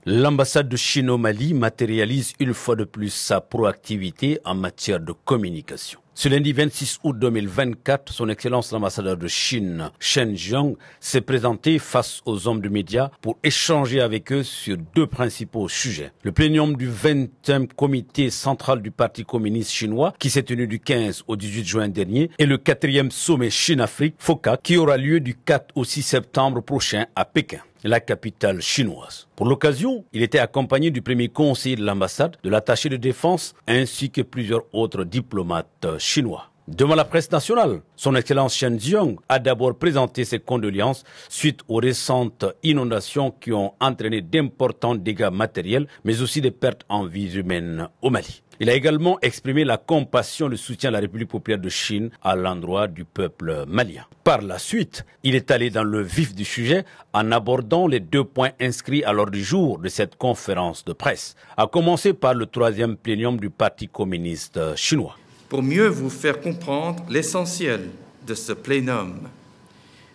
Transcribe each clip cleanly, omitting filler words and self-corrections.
L'ambassade de Chine au Mali matérialise une fois de plus sa proactivité en matière de communication. Ce lundi 26 août 2024, son Excellence l'ambassadeur de Chine, Shen Jiang, s'est présenté face aux hommes de médias pour échanger avec eux sur deux principaux sujets. Le plénium du 20e comité central du Parti communiste chinois, qui s'est tenu du 15 au 18 juin dernier, et le 4e sommet Chine-Afrique, FOCAC, qui aura lieu du 4 au 6 septembre prochain à Pékin, la capitale chinoise. Pour l'occasion, il était accompagné du premier conseiller de l'ambassade, de l'attaché de défense, ainsi que plusieurs autres diplomates chinois. Devant la presse nationale, son Excellence Shen Jiang a d'abord présenté ses condoléances suite aux récentes inondations qui ont entraîné d'importants dégâts matériels, mais aussi des pertes en vies humaines au Mali. Il a également exprimé la compassion et le soutien à la République populaire de Chine à l'endroit du peuple malien. Par la suite, il est allé dans le vif du sujet en abordant les deux points inscrits à l'ordre du jour de cette conférence de presse, à commencer par le 3e plénium du Parti communiste chinois. Pour mieux vous faire comprendre l'essentiel de ce plénium,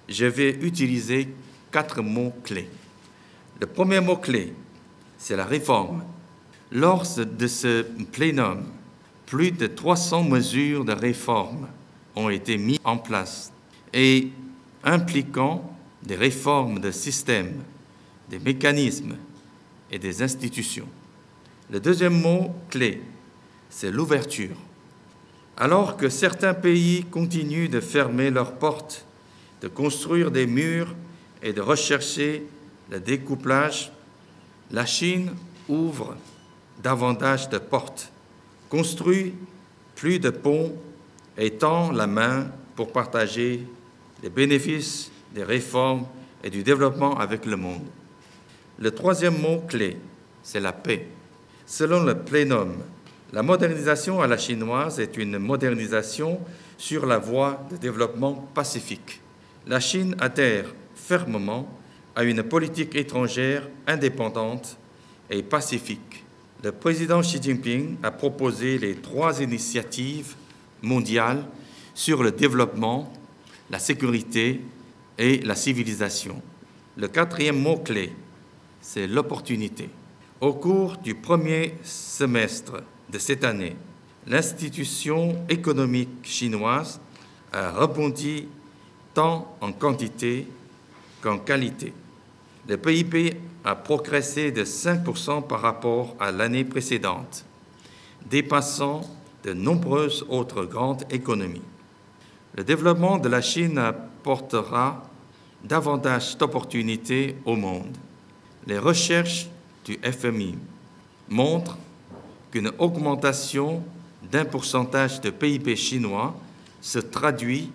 je vais utiliser 4 mots-clés. Le premier mot-clé, c'est la réforme. Lors de ce plénium, plus de 300 mesures de réforme ont été mises en place et impliquant des réformes de système, des mécanismes et des institutions. Le deuxième mot-clé, c'est l'ouverture. Alors que certains pays continuent de fermer leurs portes, de construire des murs et de rechercher le découplage, la Chine ouvre davantage de portes, construit plus de ponts et tend la main pour partager les bénéfices des réformes et du développement avec le monde. Le troisième mot-clé, c'est la paix. Selon le plénium, la modernisation à la chinoise est une modernisation sur la voie de développement pacifique. La Chine adhère fermement à une politique étrangère indépendante et pacifique. Le président Xi Jinping a proposé les 3 initiatives mondiales sur le développement, la sécurité et la civilisation. Le 4e mot-clé, c'est l'opportunité. Au cours du premier semestre de cette année, l'institution économique chinoise a rebondi tant en quantité qu'en qualité. Le PIB a progressé de 5% par rapport à l'année précédente, dépassant de nombreuses autres grandes économies. Le développement de la Chine apportera davantage d'opportunités au monde. Les recherches du FMI montrent qu'une augmentation d'1 pourcentage de PIB chinois se traduit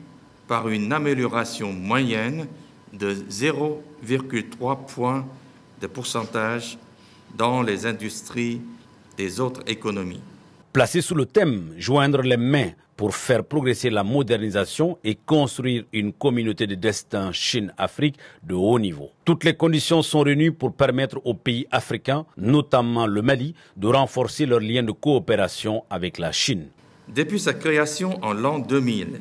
par une amélioration moyenne de 0,3 points de pourcentage dans les industries des autres économies. Placé sous le thème « Joindre les mains pour faire progresser la modernisation et construire une communauté de destin Chine-Afrique de haut niveau ». Toutes les conditions sont réunies pour permettre aux pays africains, notamment le Mali, de renforcer leurs liens de coopération avec la Chine. Depuis sa création en l'an 2000,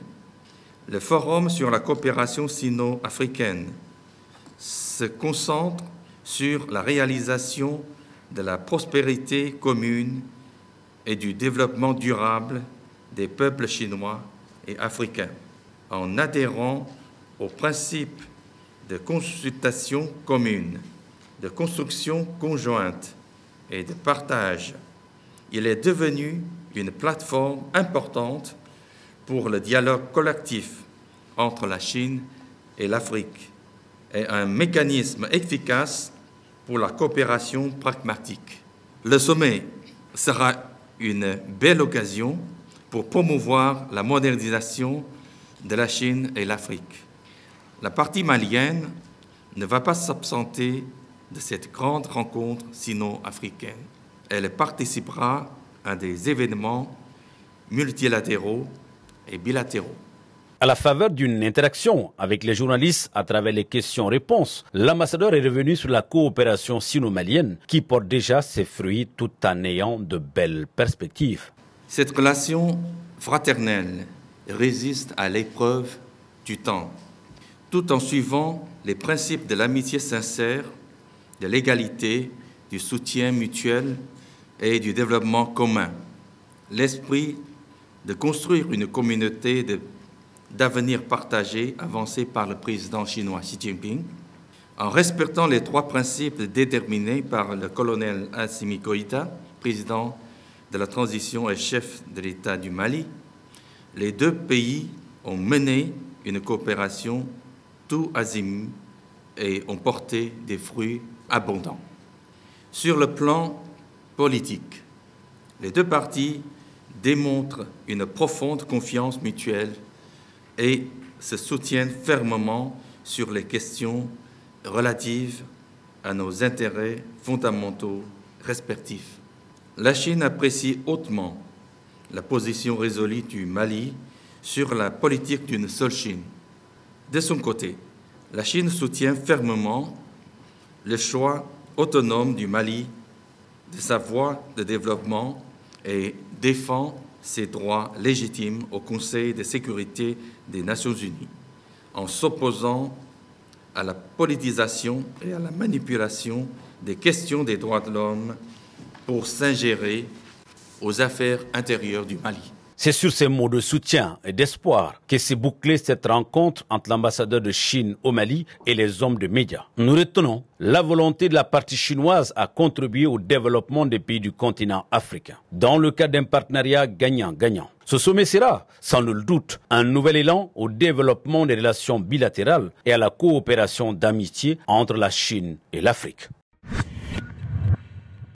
le Forum sur la coopération sino-africaine se concentre sur la réalisation de la prospérité commune et du développement durable des peuples chinois et africains, en adhérant aux principes de consultation commune, de construction conjointe et de partage. Il est devenu une plateforme importante pour le dialogue collectif entre la Chine et l'Afrique et un mécanisme efficace pour la coopération pragmatique. Le sommet sera une belle occasion pour promouvoir la modernisation de la Chine et l'Afrique. La partie malienne ne va pas s'absenter de cette grande rencontre sino-africaine. Elle participera à des événements multilatéraux et bilatéraux. À la faveur d'une interaction avec les journalistes à travers les questions-réponses, l'ambassadeur est revenu sur la coopération sino-malienne qui porte déjà ses fruits tout en ayant de belles perspectives. Cette relation fraternelle résiste à l'épreuve du temps, tout en suivant les principes de l'amitié sincère, de l'égalité, du soutien mutuel et du développement commun. L'esprit de construire une communauté d'avenir partagé avancé par le président chinois Xi Jinping, en respectant les 3 principes déterminés par le colonel Assimi Goïta, président de la transition et chef de l'État du Mali, les 2 pays ont mené une coopération tout azimut et ont porté des fruits abondants. Sur le plan politique, les 2 parties démontrent une profonde confiance mutuelle et se soutiennent fermement sur les questions relatives à nos intérêts fondamentaux respectifs. La Chine apprécie hautement la position résolue du Mali sur la politique d'une seule Chine. De son côté, la Chine soutient fermement le choix autonome du Mali de sa voie de développement et défend ses droits légitimes au Conseil de sécurité des Nations Unies, en s'opposant à la politisation et à la manipulation des questions des droits de l'homme pour s'ingérer aux affaires intérieures du Mali. C'est sur ces mots de soutien et d'espoir que s'est bouclée cette rencontre entre l'ambassadeur de Chine au Mali et les hommes de médias. Nous retenons la volonté de la partie chinoise à contribuer au développement des pays du continent africain, dans le cadre d'un partenariat gagnant-gagnant. Ce sommet sera, sans nul doute, un nouvel élan au développement des relations bilatérales et à la coopération d'amitié entre la Chine et l'Afrique.